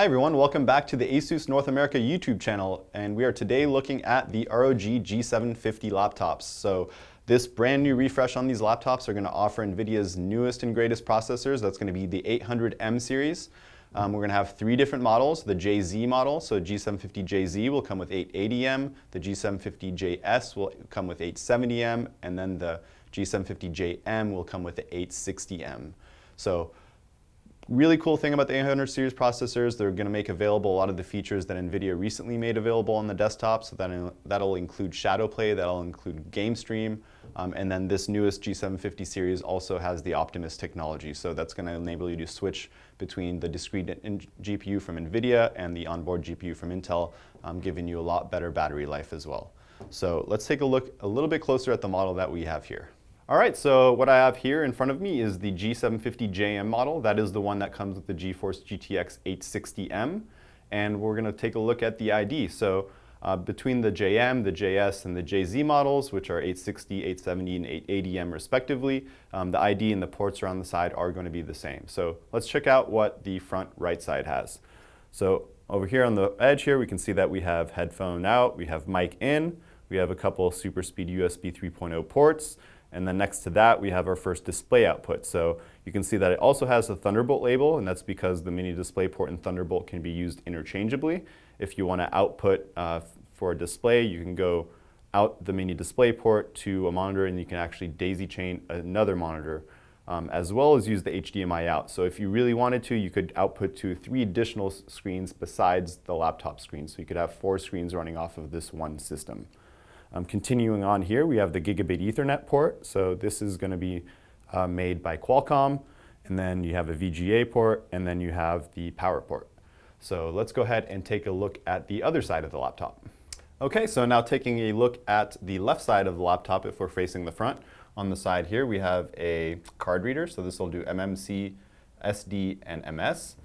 Hi everyone, welcome back to the ASUS North America YouTube channel, and we are today looking at the ROG G750 laptops. So this brand new refresh on these laptops are going to offer NVIDIA's newest and greatest processors. That's going to be the 800M series. We're going to have three different models. The JZ model, so G750JZ will come with 880M, the G750JS will come with 870M, and then the G750JM will come with the 860M. So really cool thing about the 800 series processors, they're going to make available a lot of the features that NVIDIA recently made available on the desktop. So that'll include shadow play, that'll include game stream, and then this newest G750 series also has the Optimus technology. So that's going to enable you to switch between the discrete GPU from NVIDIA and the onboard GPU from Intel, giving you a lot better battery life as well. So let's take a look a little bit closer at the model that we have here. All right, so what I have here in front of me is the G750JM model. That is the one that comes with the GeForce GTX 860M. And we're going to take a look at the ID. So between the JM, the JS, and the JZ models, which are 860, 870, and 880M respectively, the ID and the ports around the side are going to be the same. So let's check out what the front right side has. So over here on the edge here, we can see that we have headphone out, we have mic in, we have a couple super speed USB 3.0 ports. And then next to that, we have our first display output. So you can see that it also has a Thunderbolt label, and that's because the mini display port and Thunderbolt can be used interchangeably. If you want to output for a display, you can go out the mini display port to a monitor, and you can actually daisy chain another monitor, as well as use the HDMI out. So if you really wanted to, you could output to 3 additional screens besides the laptop screen. So you could have 4 screens running off of this one system. Continuing on here, we have the Gigabit Ethernet port. So this is going to be made by Qualcomm. And then you have a VGA port, and then you have the power port. So let's go ahead and take a look at the other side of the laptop. Okay, so now taking a look at the left side of the laptop if we're facing the front. On the side here, we have a card reader. So this will do MMC, SD, and MS.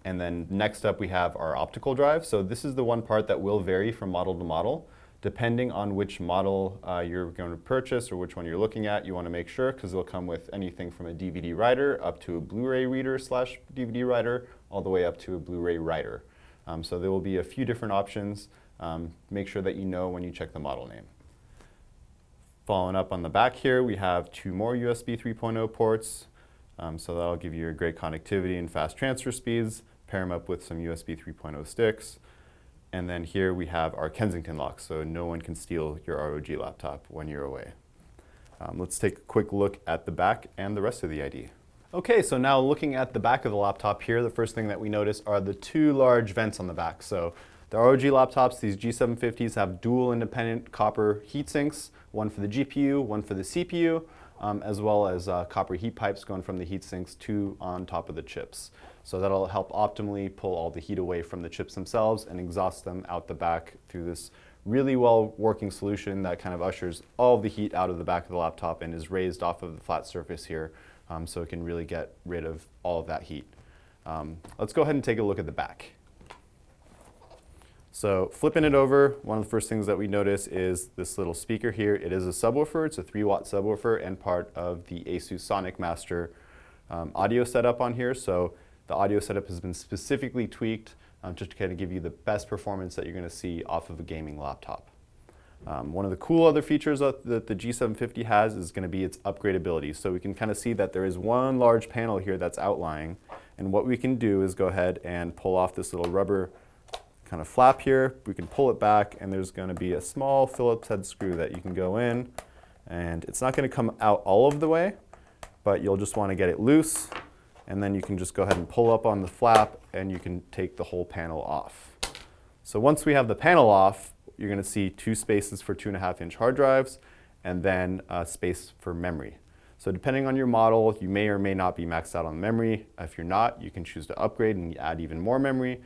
And then next up, we have our optical drive. So this is the one part that will vary from model to model. Depending on which model you're going to purchase or which one you're looking at, you want to make sure, because it'll come with anything from a DVD writer up to a Blu-ray reader / DVD writer, all the way up to a Blu-ray writer. So there will be a few different options. Make sure that you know when you check the model name. Following up on the back here, we have 2 more USB 3.0 ports. So that'll give you a great connectivity and fast transfer speeds. Pair them up with some USB 3.0 sticks. And then here we have our Kensington lock, so no one can steal your ROG laptop when you're away. Let's take a quick look at the back and the rest of the ID. Okay, so now looking at the back of the laptop here, the first thing that we notice are the 2 large vents on the back. So the ROG laptops, these G750s, have dual independent copper heat sinks, one for the GPU, one for the CPU, as well as copper heat pipes going from the heat sinks to on top of the chips. So that'll help optimally pull all the heat away from the chips themselves and exhaust them out the back through this really well working solution that kind of ushers all of the heat out of the back of the laptop and is raised off of the flat surface here, so it can really get rid of all of that heat. Let's go ahead and take a look at the back. So flipping it over, one of the first things that we notice is this little speaker here. It is a subwoofer. It's a 3-watt subwoofer and part of the ASUS SonicMaster audio setup on here. So the audio setup has been specifically tweaked just to kind of give you the best performance that you're going to see off of a gaming laptop. One of the cool other features that the G750 has is going to be its upgradability. So we can kind of see that there is one large panel here that's outlying. And what we can do is go ahead and pull off this little rubber kind of flap here. We can pull it back, and there's going to be a small Phillips head screw that you can go in. And it's not going to come out all of the way, but you'll just want to get it loose. And then you can just go ahead and pull up on the flap, and you can take the whole panel off. So once we have the panel off, you're going to see 2 spaces for 2.5-inch hard drives, and then space for memory. So depending on your model, you may or may not be maxed out on memory. If you're not, you can choose to upgrade and add even more memory.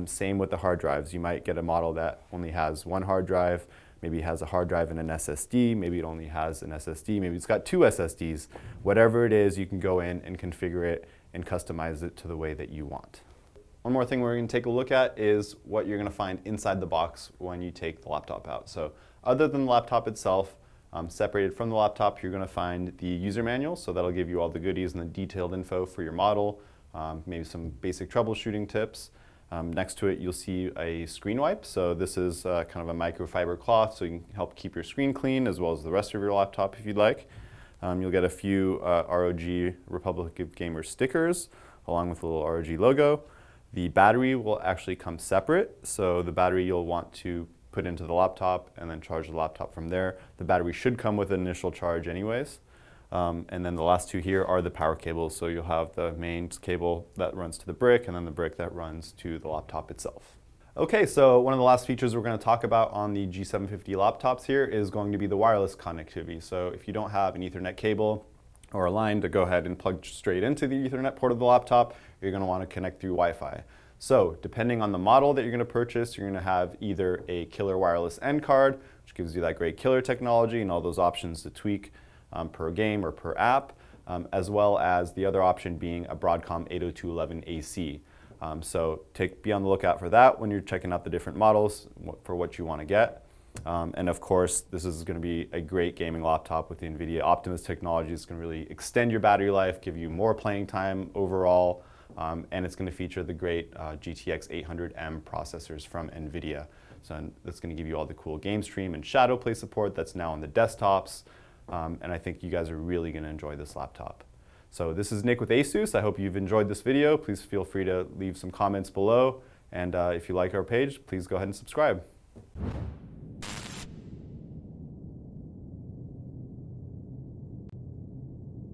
Same with the hard drives. You might get a model that only has 1 hard drive, maybe it has a hard drive and an SSD, maybe it only has an SSD, maybe it's got 2 SSDs. Whatever it is, you can go in and configure it and customize it to the way that you want. One more thing we're going to take a look at is what you're going to find inside the box when you take the laptop out. So other than the laptop itself, separated from the laptop, you're going to find the user manual. So that'll give you all the goodies and the detailed info for your model, maybe some basic troubleshooting tips. Next to it, you'll see a screen wipe. So this is kind of a microfiber cloth, so you can help keep your screen clean as well as the rest of your laptop if you'd like. You'll get a few ROG Republic of Gamers stickers along with a little ROG logo. The battery will actually come separate, so the battery you'll want to put into the laptop and then charge the laptop from there. The battery should come with an initial charge anyways. And then the last two here are the power cables, so you'll have the main cable that runs to the brick and then the brick that runs to the laptop itself. Okay, so one of the last features we're going to talk about on the G750 laptops here is going to be the wireless connectivity. So if you don't have an Ethernet cable or a line to go ahead and plug straight into the Ethernet port of the laptop, you're going to want to connect through Wi-Fi. So depending on the model that you're going to purchase, you're going to have either a killer wireless end card, which gives you that great killer technology and all those options to tweak per game or per app, as well as the other option being a Broadcom 802.11ac. So be on the lookout for that when you're checking out the different models for what you want to get. And of course, this is going to be a great gaming laptop with the NVIDIA Optimus technology. It's going to really extend your battery life, give you more playing time overall, and it's going to feature the great GTX 800M processors from NVIDIA. So that's going to give you all the cool game stream and shadow play support that's now on the desktops. And I think you guys are really going to enjoy this laptop. So this is Nick with ASUS. I hope you've enjoyed this video. Please feel free to leave some comments below. And if you like our page, please go ahead and subscribe.